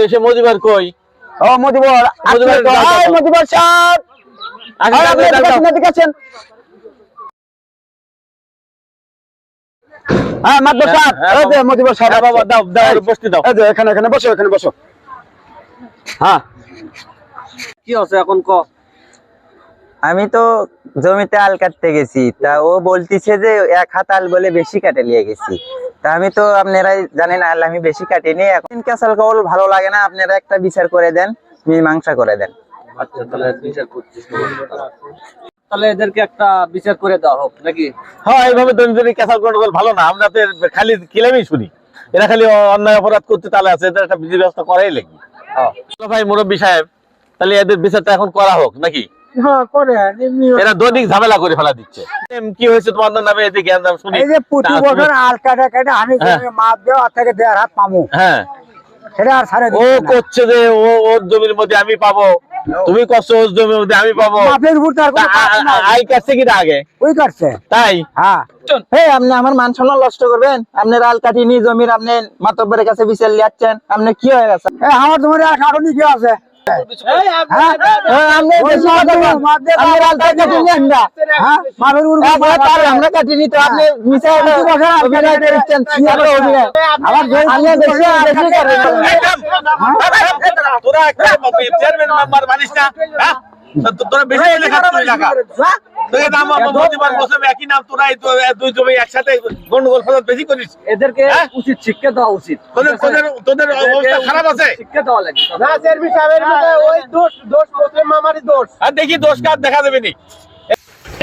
এসে মজিবার কই? ও মজিবর, মজিবর সাহেব আছেন? হ্যাঁ মাতবর সাহেব, এই যে মজিবর সাহেব। বাবা দাও দাও, বসতে দাও। এই যে এখানে বসো, এখানে বসো। হ্যাঁ কি আছে এখন ক? আমি তো জমিতে আল কাটতে গেছি, তা ও বলতিছে যে 1 হাত আল বলে বেশি কাটে নিয়ে গেছি। তা আমি তো আপনারাই জানেন আল আমি বেশি কাটিনি। এখন ক্যাসাল কল ভালো লাগে না, আপনারা একটা বিচার করে দেন, মীমাংসা করে দেন। আচ্ছা তাহলে বিচার করছিস, তাহলে এদেরকে একটা বিচার করে দেওয়া হোক নাকি? হ্যাঁ, এইভাবে দৈনন্দিন ক্যাসাল গন্ডগোল ভালো না। আমরা খালি কিলামই শুনি, এরা খালি অন্যায় অপরাধ করতে তাহলে আছে, এদের একটা বিধি ব্যবস্থা করাই লাগবে। ভাই মুরব্বী সাহেব, তাহলে এদের বিচারটা এখন করা হোক নাকি? এরা দৈনিক ঝামেলা করে ফেলা দিচ্ছে। কি হয়েছে তোমার নামে? এই যে জ্ঞান দাম শুনি, এই যে প্রতি বছর আল কাটা কাটা আমি মাপ দেওয়া থেকে 1.5 হাত পাবো। হ্যাঁ সেটা আর ছাড়ে ও করছে যে ওর জমির মধ্যে আমি পাবো, তুমি করছো ওর জমির মধ্যে আমি পাবো। মাপের উপর তার কোনো পাপ নাই। আই কাটছে কি আগে? ওই কাটছে। তাই? হ্যাঁ। এই আপনি আমার মান সম্মান নষ্ট করবেন? আপনার আল কাটিনি জমির, আপনি মাতব্বরের কাছে বিচার লিয়াচ্ছেন, আপনি কি হয়ে গেছে? আমার তোমার আর কারণই কি আছে? আমরা কাটিনি তো, আপনি তোরা একটা চেয়ারম্যান মেম্বার মানিস না? তোরা বেশি একই নাম, তোরা দুই জমি একসাথে গন্ডগোল ফেরত বেশি করিস। এদেরকে উচিত শিক্ষা দেওয়া উচিত। তোদের অবস্থা খারাপ আছে, শিক্ষা দেওয়া লাগবে। আর দেখি দোষ কার দেখা দেবে নি।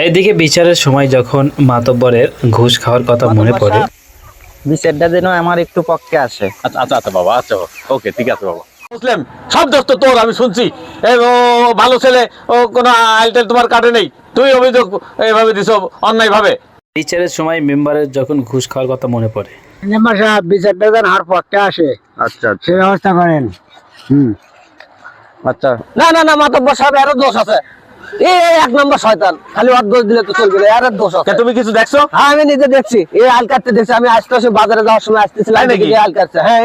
এইদিকে বিচারের সময় যখন মাতব্বরের ঘুষ খাওয়ার কথা মনে পড়ে, বিচারটা যেন আমার একটু পক্ষে আসে। আচ্ছা আচ্ছা আচ্ছা বাবা, আচ্ছা ওকে, ঠিক আছে বাবা। মুসলিম সব দোষ তো তোর, আমি শুনছি। ও ভালো ছেলে, ও কোনো আইটেল তোমার কাটে নেই, তুই অভিযোগ এইভাবে দিছো অন্যায় ভাবে। বিচারের সময় মেম্বারের যখন ঘুষ খাওয়ার কথা মনে পড়ে, মেম্বার সাহেব বিচারটা যেন আর পক্ষে আসে, আচ্ছা সে ব্যবস্থা করেন। আচ্ছা। না না না মাতব্বর সাহেব, এরও দোষ আছে। এই 1 নম্বর শয়তান, খালি ওর দোষ দিলে তো চলবে না, এর দোষ আছে। তুমি কিছু দেখছো? হ্যাঁ আমি নিজে দেখছি, এই আল কাটতে দেখছি। আমি আজকে বাজারে যাওয়ার সময় আসতেছিলাম, দেখি আল কাটছে। হ্যাঁ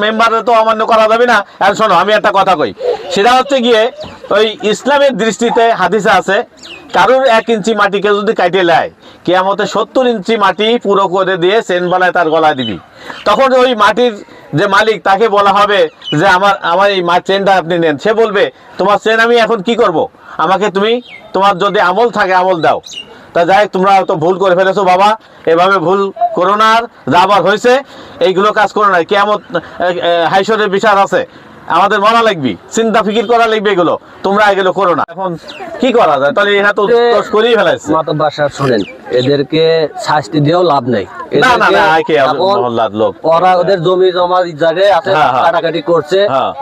মেম্বার তো অমান্য করা যাবে না। আর শোনো, আমি একটা কথা কই, সেটা হচ্ছে গিয়ে ওই ইসলামের দৃষ্টিতে হাদিসে আছে, কারোর 1 ইঞ্চি মাটিকে যদি কাটে নেয়, কিয়ামতে 70 ইঞ্চি মাটি পুরো করে দিয়ে চেন বানায় তার গলায় দিবি। তখন ওই মাটির যে মালিক, তাকে বলা হবে যে আমার এই চেনটা আপনি নেন। সে বলবে তোমার চেন আমি এখন কি করব, আমাকে তুমি তোমার যদি আমল থাকে আমল দাও। তা যাই, তোমরা তো ভুল করে ফেলেছো বাবা, এভাবে ভুল করো না। আর যা আবার হয়েছে এইগুলো কাজ করো না। কিয়ামত হাইশরের বিচার আছে, আমাদের মনে লাগবে, চিন্তা ফিকির করা লাগবে, এগুলো তোমরা এগুলো করো না। এখন কি করা যায়? তাহলে এরা তো দোষ করেই ফেলাইছে। মাতব্বর সাহেব শুনেন, এদেরকে শাস্তি দিয়েও লাভ নাই। না না না, মহল্লার লোক ওরা ওদের জমি জমা জায়গায় আছে, কাটাকাটি করছে,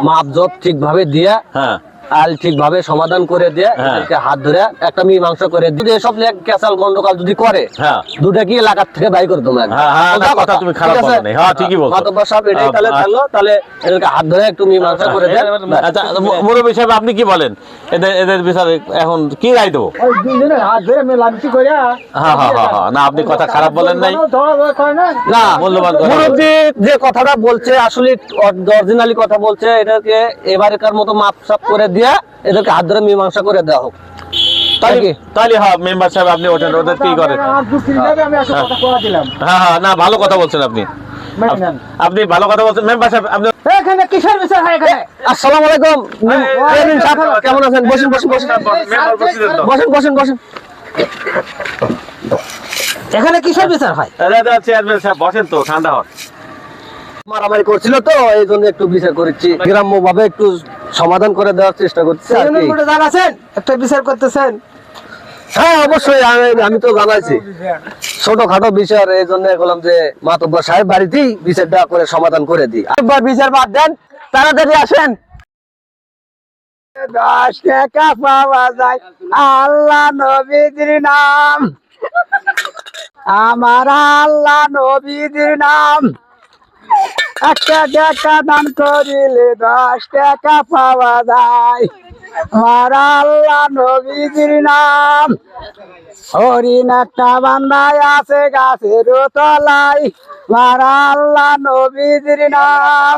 মাপ জব ঠিকভাবে দিয়ে, আল ঠিকভাবে সমাধান করে দিয়ে, এদেরকে হাত ধরে একটা মীমাংসা করে দিয়ে, এসব ক্যাসাল গন্ডগোল যদি করে, দুটা কি এলাকার থেকে বাই করে তোমরা। কথা তুমি খারাপ বলো না, হ্যাঁ ঠিকই বলছো। মাতব্বর সাহেব এটাই তাহলে থাকলো, তাহলে এদেরকে হাত ধরে একটু মীমাংসা করে দেন। আচ্ছা মুরব্বী সাহেব, আপনি কি বলেন? এদের বিচারে এখন কি রায় দেবো? না, আপনি কথা খারাপ বলেন নাই, না মূল্যবান মুরব্বী যে কথাটা বলছে আসলে অরিজিনালি কথা বলছে। এটাকে এবারেকার মতো মাপসাপ করে দিয়ে এদেরকে হাত ধরে মীমাংসা করে দেওয়া হোক। তাহলে হ্যাঁ মেম্বার সাহেব আপনি ওঠেন, ওদের কি করেন? হ্যাঁ না, ভালো কথা বলছেন আপনি, আপনি ভালো কথা বলছেন। মেম্বার সাহেব আপনি এখানে কিসের বিচার হয় এখানে? আসসালামু আলাইকুম, কেমন আছেন? বসেন বসেন বসেন বসেন বসেন বসেন। এখানে কিসের বিচার হয়? চেয়ারম্যান সাহেব বসেন তো, ঠান্ডা হন। মারামারি করছিল তো, এই জন্য একটু বিচার করেছি, গ্রাম্য ভাবে একটু সমাধান করে দেওয়ার চেষ্টা করছি। একটা বিচার করতেছেন? হ্যাঁ অবশ্যই, আমি তো জানাইছি ছোটখাটো বিচার, এই জন্য বললাম যে মাতব্বর সাহেব বাড়িতেই বিচারটা করে সমাধান করে দিই। একবার বিচার বাদ দেন, তাড়াতাড়ি আসেন। 10 টাকা পাওয়া যায় আল্লাহ নবীর নাম, আমার আল্লাহ নবীর নাম। 1 টাকা দান করিলে 10 টাকা পাওয়া যায়, আমার আল্লাহ নবীর নাম। হরিণ একটা বান্দায় আছে গাছের তলায়, আমার আল্লাহ নবীর নাম।